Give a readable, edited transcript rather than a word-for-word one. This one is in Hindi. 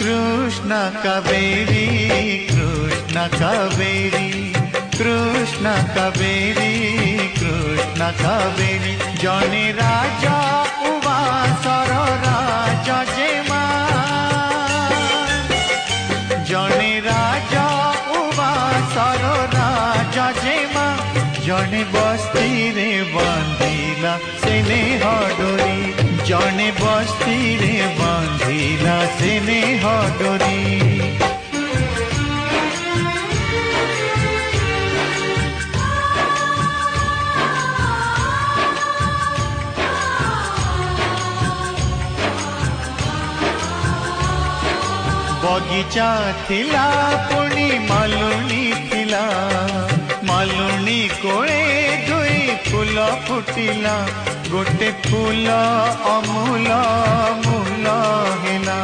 कृष्ण कावेरी कृष्ण कावेरी कृष्ण कावेरी कृष्ण कावेरी जने राजा उवासर राजा जेमा जने राजा उवासर राजा जेमा जने बस्ती रे बांधिला सेने हडोरी जने बस्ती रे बांधिला सेने हडोरी बगीचा थिला पुणी मालुनी थिला मालुनी कोळे दुई फूल फुटिला गोटे फूल अमूल मूल हेला